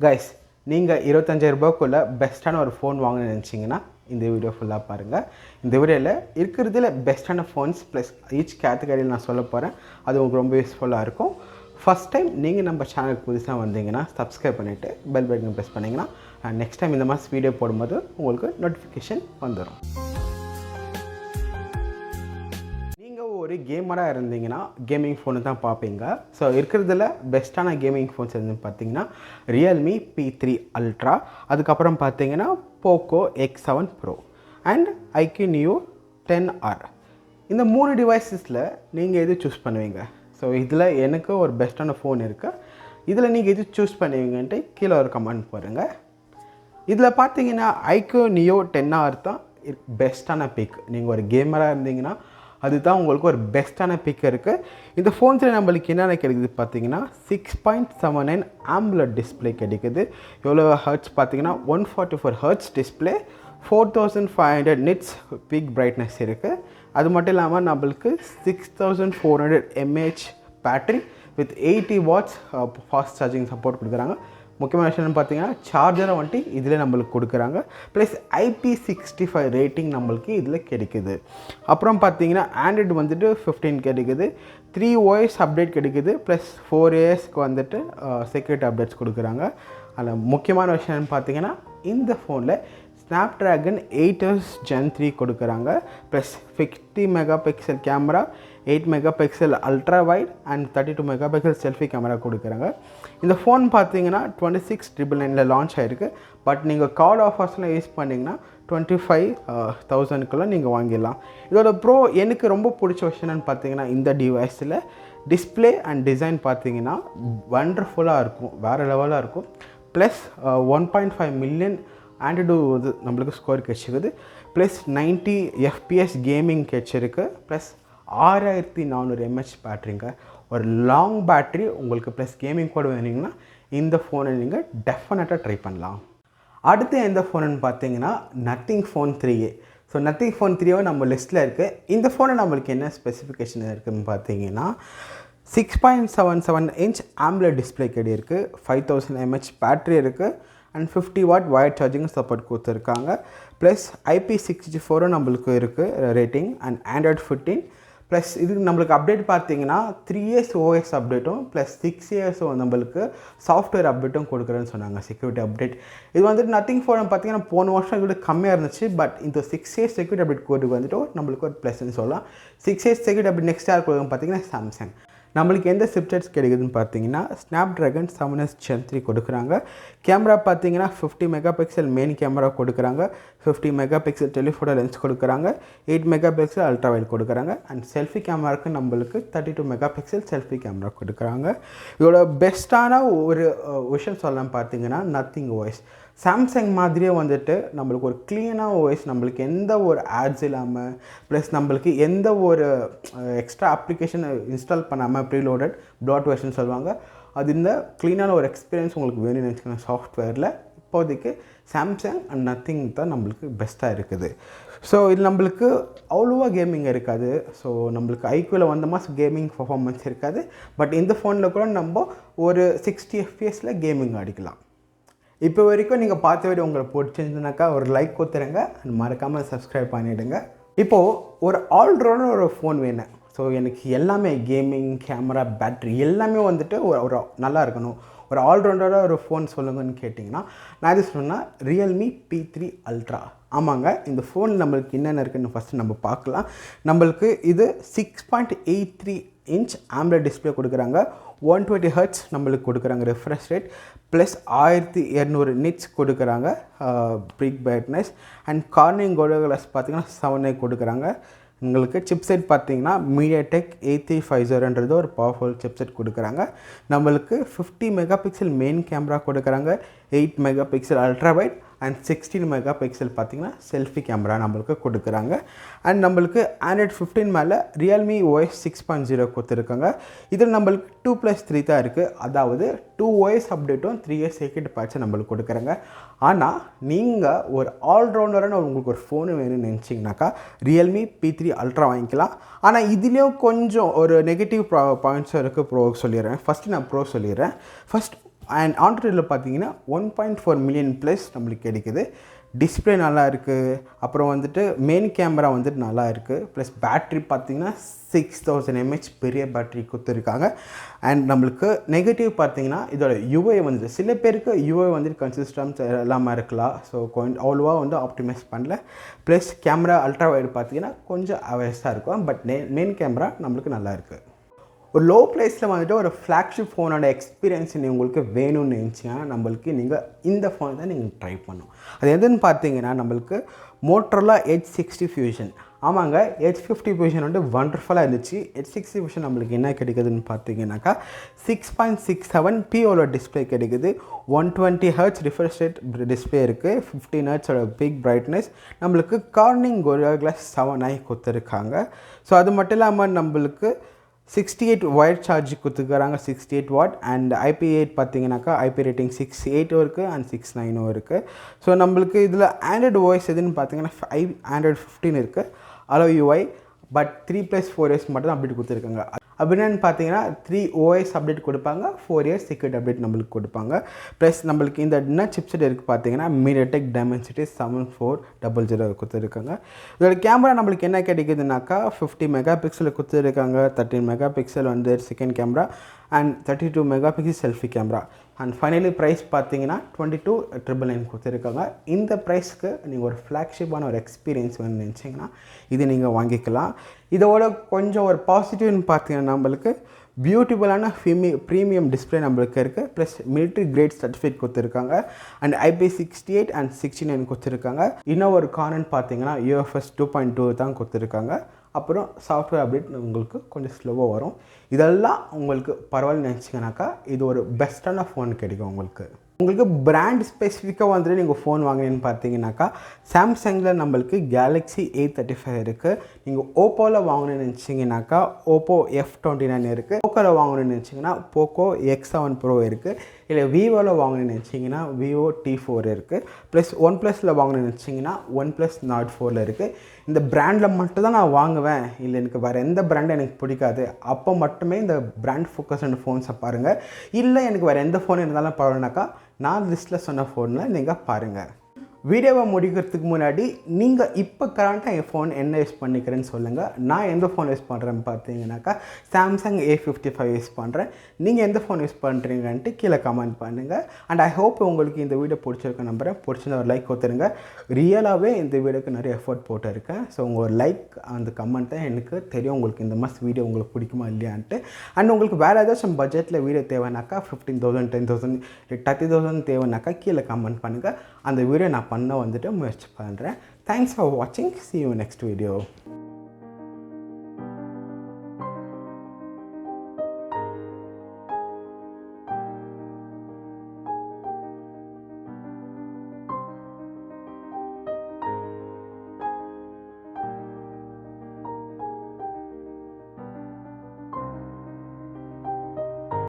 Guys, நீங்கள் 25,000 ரூபாய்க்குள்ள பெஸ்ட்டான ஒரு ஃபோன் வாங்கணும்னு நினச்சிங்கன்னா இந்த வீடியோ ஃபுல்லாக பாருங்கள். இந்த வீடியோவில் இருக்கிறதுல பெஸ்ட்டான ஃபோன்ஸ் ப்ளஸ் ஈச் கேட்டகரியில் நான் சொல்ல போகிறேன். அது உங்களுக்கு ரொம்ப யூஸ்ஃபுல்லாக இருக்கும். ஃபஸ்ட் டைம் நீங்கள் நம்ம சேனலுக்கு புதுசாக வந்தீங்கன்னா சப்ஸ்கிரைப் பண்ணிவிட்டு பெல் பட்டன் ப்ரெஸ் பண்ணிங்கன்னா நெக்ஸ்ட் டைம் இந்த மாதிரி வீடியோ போடும்போது உங்களுக்கு நோட்டிஃபிகேஷன் வந்துடும். ஒரு கேமராக இருந்தீங்கன்னா கேமிங் ஃபோனு தான் பார்ப்பீங்க. ஸோ இருக்கிறதுல பெஸ்ட்டான கேமிங் ஃபோன்ஸ் எதுன்னு பார்த்தீங்கன்னா ரியல்மி P3 Ultra, அதுக்கப்புறம் பார்த்தீங்கன்னா Poco X7 Pro and IQ Neo 10R. இந்த 3 டிவைஸஸில் நீங்கள் எது சூஸ் பண்ணுவீங்க? ஸோ இதில் எனக்கு ஒரு பெஸ்ட்டான ஃபோன் இருக்குது, இதில் நீங்கள் எது சூஸ் பண்ணுவீங்கன்ட்டு கீழே ஒரு கமெண்ட் போடுங்க. இதில் பார்த்தீங்கன்னா IQ Neo 10R தான் பெஸ்ட்டான பிக். நீங்கள் ஒரு கேமராக இருந்தீங்கன்னா அதுதான் உங்களுக்கு ஒரு பெஸ்ட்டான பிக் இருக்குது. இந்த ஃபோன்ஸில் நம்மளுக்கு என்னென்ன கிடைக்குது பார்த்தீங்கன்னா 6.79 AMOLED டிஸ்பிளே கிடைக்குது. எவ்வளோ ஹர்ட்ஸ் பார்த்தீங்கன்னா 144 hertz display, 4500 nits peak brightness இருக்குது. அது மட்டும் இல்லாமல் நம்மளுக்கு 6400 mAh battery with 80 watts fast charging support கொடுக்குறாங்க. முக்கியமான விஷயம் பார்த்தீங்கன்னா சார்ஜரை வந்துட்டு இதில் நம்மளுக்கு கொடுக்குறாங்க. ப்ளஸ் IP65 ரேட்டிங் நம்மளுக்கு இதில் கிடைக்குது. அப்புறம் பார்த்தீங்கன்னா ஆண்ட்ராய்டு வந்துட்டு 15 கிடைக்குது, 3 OS அப்டேட் கிடைக்குது, ப்ளஸ் 4 yearsக்கு வந்துட்டு செக்யூரிட்டி அப்டேட்ஸ் கொடுக்குறாங்க. அதில் முக்கியமான விஷயம் பார்த்தீங்கன்னா இந்த ஃபோனில் ஸ்னாப்ட்ராகன் 8 Gen 3 கொடுக்குறாங்க. Plus 50 megapixel camera, 8 megapixel ultra wide and 32 megapixel selfie camera கொடுக்குறாங்க. இந்த ஃபோன் பார்த்தீங்கன்னா 26,999 லான்ச் ஆகிருக்கு. பட் நீங்கள் கார்டு ஆஃபர்ஸ்லாம் யூஸ் பண்ணிங்கன்னா 25,000க்குள்ளே நீங்கள் வாங்கிடலாம். இதோட ப்ரோ எனக்கு ரொம்ப பிடிச்ச விஷயம்னு பார்த்தீங்கன்னா இந்த டிவைஸில் டிஸ்பிளே அண்ட் டிசைன் பார்த்தீங்கன்னா வண்டர்ஃபுல்லாக இருக்கும், வேறு லெவலாக இருக்கும். ப்ளஸ் 1.5 மில்லியன் ஆண்ட்ராய்டு இது நம்மளுக்கு ஸ்கோர் கிடச்சிருக்குது. ப்ளஸ் 90 FPS கேமிங் கிடச்சிருக்கு. ப்ளஸ் 6400 mAh பேட்ரிங்க, ஒரு லாங் பேட்ரி உங்களுக்கு. ப்ளஸ் கேமிங் கோட் வேணுங்கன்னா இந்த ஃபோனை நீங்கள் டெஃபினட்டாக ட்ரை பண்ணலாம். அடுத்து எந்த ஃபோனுன்னு பார்த்தீங்கன்னா nothing phone 3A. So nothing phone 3A நம்ம லிஸ்ட்டில் இருக்குது. இந்த ஃபோனை நம்மளுக்கு என்ன ஸ்பெசிஃபிகேஷன் இருக்குதுன்னு பார்த்தீங்கன்னா 6.77 இன்ச் AMOLED டிஸ்பிளே கிடையாது, 5000 mAh பேட்ரி இருக்குது and 50 what wire charging support கொடுத்துருக்காங்க. ப்ளஸ் IP64 நம்மளுக்கு இருக்குது ரேட்டிங் அண்ட் ஆண்ட்ராய்டு 15. ப்ளஸ் இதுக்கு நம்மளுக்கு அப்டேட் பார்த்தீங்கன்னா 3 years OS அப்டேட்டும் ப்ளஸ் 6 years நம்மளுக்கு சாஃப்ட்வேர் அப்டேட்டும் கொடுக்குறேன்னு சொன்னாங்க, செக்யூரிட்டி அப்டேட். இது வந்துட்டு நத்திங் ஃபோன் பார்த்தீங்கன்னா போன வருஷம் இதோட கம்மியாக இருந்துச்சு. பட் இந்த 6 years செக்யூரிட்டி அப்டேட் கோடுக்கு வந்துட்டு நம்மளுக்கு ஒரு ப்ளஸ்ன்னு சொல்லலாம். 6 years செக்யூரிட்டி அப்டேட் நெக்ஸ்ட் யார் கொடுக்குன்னு பார்த்தீங்கன்னா சாம்சங். நம்மளுக்கு எந்த சிப்செட்ஸ் கிடைக்குதுன்னு பார்த்தீங்கன்னா ஸ்னாப்ட்ராகன் 7 Gen 3 கொடுக்குறாங்க. கேமரா பார்த்தீங்கன்னா 50 மெகாபிக்சல் மெயின் கேமரா கொடுக்குறாங்க, 50 மெகாபிக்சல் டெலிஃபோட்டோ லென்ஸ் கொடுக்குறாங்க, 8 மெகாபிக்சல் அல்ட்ரா வைட் கொடுக்குறாங்க அண்ட் செல்ஃபி கேமராவுக்கு நம்மளுக்கு 32 மெகாபிக்சல் செல்ஃபி கேமரா கொடுக்குறாங்க. இதோட பெஸ்ட்டான ஒரு விஷயம் சொல்லலாம் பார்த்தீங்கன்னா நத்திங் OS. சாம்சங் மாதிரியே வந்துட்டு நம்மளுக்கு ஒரு க்ளீனாக OS, நம்மளுக்கு எந்த ஒரு ஆட்ஸ் இல்லாமல், ப்ளஸ் நம்மளுக்கு எந்த ஒரு எக்ஸ்ட்ரா அப்ளிகேஷன் இன்ஸ்டால் பண்ணாமல் ப்ரீலோடட் ப்ளாட் வெர்ஷன் சொல்லுவாங்க. அது இந்த க்ளீனான ஒரு எக்ஸ்பீரியன்ஸ் உங்களுக்கு வேணும்னு நினச்சிக்கணும் சாஃப்ட்வேரில். இப்போதைக்கு சாம்சங் அண்ட் நத்திங் தான் நம்மளுக்கு பெஸ்ட்டாக இருக்குது. ஸோ இது நம்மளுக்கு அவ்வளோவா கேமிங் இருக்காது. ஸோ நம்மளுக்கு ஐக்யூவில் வந்த மாதிரி கேமிங் பர்ஃபார்மன்ஸ் இருக்காது. பட் இந்த ஃபோனில் கூட நம்ம ஒரு 60 FPSல கேமிங் அடிக்கலாம். இப்போ வரைக்கும் நீங்கள் பார்த்த வீடியோ உங்களுக்கு பிடிச்சிருந்துனாக்கா ஒரு லைக் கொடுத்துருங்க அண்ட் மறக்காமல் சப்ஸ்கிரைப் பண்ணிவிடுங்க. இப்போது ஒரு ஆல்ரவுண்டர் ஒரு ஃபோன் வேணும். ஸோ எனக்கு எல்லாமே கேமிங், கேமரா, பேட்ரி எல்லாமே வந்துட்டு ஒரு நல்லா இருக்கணும், ஒரு ஆல்ரவுண்டராக ஒரு ஃபோன் சொல்லுங்கன்னு கேட்டிங்கன்னா நான் இது சொன்னால் ரியல்மி P3 Ultra. ஆமாங்க, இந்த ஃபோன் நம்மளுக்கு என்னென்ன இருக்குதுன்னு ஃபஸ்ட்டு நம்ம பார்க்கலாம். நம்மளுக்கு இது 6.83 இன்ச் AMOLED டிஸ்பிளே கொடுக்குறாங்க, 120 ஹர்ட்ஸ் நம்மளுக்கு கொடுக்குறாங்க ரெஃப்ரெஷ் ரேட், ப்ளஸ் 1200 நிட்ஸ் கொடுக்குறாங்க peak brightness and Corning golden glass பார்த்தீங்கன்னா 7A கொடுக்குறாங்க. உங்களுக்கு சிப்செட் பார்த்தீங்கன்னா MediaTek A350ன்றது ஒரு பவர்ஃபுல் சிப்செட் கொடுக்குறாங்க. நம்மளுக்கு 50 மெகாபிக்சல் மெயின் கேமரா கொடுக்குறாங்க, 8 megapixel ultra wide and 16 megapixel பார்த்தீங்கன்னா செல்ஃபி கேமரா நம்மளுக்கு கொடுக்குறாங்க. அண்ட் நம்மளுக்கு ஆண்ட்ராய்டு 15 மேலே ரியல்மி OS 6.0 கொடுத்துருக்காங்க. இதில் நம்மளுக்கு 2+3 தான் இருக்குது, அதாவது 2 OS அப்டேட்டும் 3 years செக்யூரிட்டி பேட்சும் நம்மளுக்கு கொடுக்குறாங்க. ஆனால் நீங்கள் ஒரு ஆல்ரவுண்டரான உங்களுக்கு ஒரு ஃபோனு வேணும்னு நினச்சிங்கனாக்கா ரியல்மி P3 Ultra வாங்கிக்கலாம். ஆனால் இதுலேயும் கொஞ்சம் ஒரு நெகட்டிவ் பாயிண்ட்ஸும் இருக்குது. ப்ரோ சொல்லிடுறேன். ஃபஸ்ட்டு நான் ப்ரோ சொல்லிடுறேன். ஃபஸ்ட் அண்ட் ஆண்ட்ராய்டில் பார்த்தீங்கன்னா 1.4 மில்லியன் ப்ளஸ் நம்மளுக்கு கிடைக்குது. டிஸ்பிளே நல்லா இருக்குது. அப்புறம் வந்துட்டு மெயின் கேமரா வந்துட்டு நல்லா இருக்குது. ப்ளஸ் பேட்ரி பார்த்தீங்கன்னா 6000 mAh பெரிய பேட்ரி கொடுத்துருக்காங்க. அண்ட் நம்மளுக்கு நெகட்டிவ் பார்த்தீங்கன்னா இதோட யூஐ வந்துட்டு சில பேருக்கு யூஐ வந்துட்டு கன்சிஸ்டன்ஸ் இல்லாமல் இருக்கலாம். ஸோ கொஞ்சம் அவ்வளோவா வந்து ஆப்டிமைஸ் பண்ணல. ப்ளஸ் கேமரா அல்ட்ரா வைடு பார்த்தீங்கன்னா கொஞ்சம் அவரேஜாக இருக்கும். பட் மெயின் கேமரா நம்மளுக்கு நல்லா இருக்குது. ஒரு லோ ப்ரைஸில் வந்துட்டு ஒரு ஃப்ளாக்ஷிப் ஃபோனோட எக்ஸ்பீரியன்ஸ் உங்களுக்கு வேணும்னு நினச்சிங்கன்னா நம்மளுக்கு நீங்கள் இந்த ஃபோன் தான் நீங்கள் ட்ரை பண்ணணும். அது எதுன்னு பார்த்தீங்கன்னா நம்மளுக்கு மோட்டரோலா H60 Fusion. ஆமாங்க, H50 Fusion வந்து வண்டர்ஃபுல்லாக இருந்துச்சு. H60 Fusion நம்மளுக்கு என்ன கிடைக்குதுன்னு பார்த்தீங்கன்னாக்கா 6.67 POLED டிஸ்பிளே கிடைக்குது. 120 Hz ரிஃப்ரெஷ் ரேட் டிஸ்பிளே இருக்குது. 15 Hz பிக் பிரைட்னஸ். நம்மளுக்கு கார்னிங் Gorilla Glass 7i கொடுத்துருக்காங்க. ஸோ அது மட்டும் இல்லாமல் நம்மளுக்கு 68 ஒயர் சார்ஜ் கொடுத்துருக்காங்க, 68 வாட். அண்ட் IP8 பார்த்தீங்கன்னாக்கா IP ரேட்டிங் 6.8 இருக்குது அண்ட் 6.9 இருக்குது. ஸோ நம்மளுக்கு இதில் ஆண்ட்ராய்டு OS எதுன்னு பார்த்தீங்கன்னா Android 15 இருக்குது. Allow UI பட் 3+4 years மட்டும் தான் அப்டேட் கொடுத்துருக்காங்க. அப்படின்னு பார்த்தீங்கன்னா 3 OS அப்டேட் கொடுப்பாங்க, 4 years செக்யூரிட்டி அப்டேட் நம்மளுக்கு கொடுப்பாங்க. ப்ளஸ் நம்மளுக்கு இந்த என்ன சிப்செட் இருக்குது பார்த்தீங்கன்னா MediaTek Dimensity 7400 கொடுத்துருக்காங்க. இதோட கேமரா நம்மளுக்கு என்ன கிடைக்குதுனாக்கா 50 மெகா பிக்சல் கொடுத்துருக்காங்க. 13 மெகா பிக்சல் வந்து second camera and 32 megapixel selfie camera. And finally price பார்த்தீங்கன்னா 22,999 கொடுத்துருக்காங்க. இந்த ப்ரைஸ்க்கு நீங்கள் ஒரு ஃப்ளாக்ஷிப்பான ஒரு எக்ஸ்பீரியன்ஸ் வேணும்னு நினச்சிங்கன்னா இது நீங்கள் வாங்கிக்கலாம். இதோட கொஞ்சம் ஒரு பாசிட்டிவ்னு பார்த்தீங்கன்னா நம்மளுக்கு பியூட்டிஃபுல்லான ப்ரீமியம் டிஸ்பிளே நம்மளுக்கு இருக்குது. ப்ளஸ் மிலிட்ரி கிரேட் சர்டிஃபிகேட் கொடுத்துருக்காங்க. அண்ட் IP68 அண்ட் 69 கொடுத்துருக்காங்க. இன்னும் ஒரு கார்னர்னு பார்த்தீங்கன்னா UFS 2.2 தான் கொடுத்துருக்காங்க. அப்புறம் சாஃப்ட்வேர் அப்டேட் உங்களுக்கு கொஞ்சம் ஸ்லோவாக வரும். இதெல்லாம் உங்களுக்கு பரவாயில்ல நினச்சிங்கனாக்கா இது ஒரு பெஸ்ட்டான ஃபோன் கிடைக்கும் உங்களுக்கு. உங்களுக்கு பிராண்ட் ஸ்பெசிஃபிக்காக வந்துட்டு நீங்கள் ஃபோன் வாங்கினீங்கன்னு பார்த்தீங்கன்னாக்கா சாம்சங்கில் நம்மளுக்கு Galaxy A35 இருக்குது. நீங்கள் ஓப்போவில் வாங்கணும்னு நினச்சிங்கனாக்கா Oppo F29 இருக்குது. போக்கோவில் வாங்கணும்னு நினச்சிங்கன்னா Poco X7 Pro இருக்குது. இல்லை விவோவில் வாங்கணும்னு நினச்சிங்கன்னா Vivo T4 இருக்குது. ப்ளஸ் OnePlusல வாங்கணும்னு நினச்சிங்கன்னா OnePlus Nord 4 இருக்குது. இந்த பிராண்டில் மட்டும் தான் நான் வாங்குவேன், இல்லை எனக்கு வேறு எந்த பிராண்டும் எனக்கு பிடிக்காது, அப்போ மட்டுமே இந்த பிராண்ட் ஃபோக்கஸ்டு ஃபோன்ஸை பாருங்கள். இல்லை எனக்கு வேறு எந்த ஃபோன் இருந்தாலும் பரவாயில்லனாக்கா நான் லிஸ்ட்டில் சொன்ன ஃபோனில் நீங்கள் பாருங்கள். வீடியோவை முடிக்கிறதுக்கு முன்னாடி நீங்கள் இப்போ கரண்ட்டாக என் ஃபோன் என்ன யூஸ் பண்ணிக்கிறேன்னு சொல்லுங்கள். நான் எந்த ஃபோன் யூஸ் பண்ணுறேன்னு பார்த்தீங்கன்னாக்கா Samsung A55 யூஸ் பண்ணுறேன். நீங்கள் எந்த ஃபோன் யூஸ் பண்ணுறீங்கன்ட்டு கீழே கமெண்ட் பண்ணுங்கள். அண்ட் ஐ ஹோப் உங்களுக்கு இந்த வீடியோ பிடிச்சிருக்க நம்புகிறேன். பிடிச்சிருந்த ஒரு லைக் கொடுத்துருங்க. ரியலாகவே இந்த வீடியோக்கு நிறைய எஃபோர்ட் போட்டிருக்கேன். ஸோ உங்கள் ஒரு லைக் அந்த கமெண்ட் தான் எனக்கு தெரியும் உங்களுக்கு இந்த மாதிரி வீடியோ உங்களுக்கு பிடிக்குமா இல்லையான்ட்டு. அண்ட் உங்களுக்கு வேறு ஏதாச்சும் பட்ஜெட்டில் வீடியோ தேவைனாக்கா 15,000 10,000 30,000 தேவைனாக்கா கீழே கமெண்ட் பண்ணுங்கள். அந்த வீடியோ நான் பண்ண வந்துட்டு முயற்சி பண்ணுறேன். தேங்க்ஸ் ஃபார் வாட்சிங். See you next video.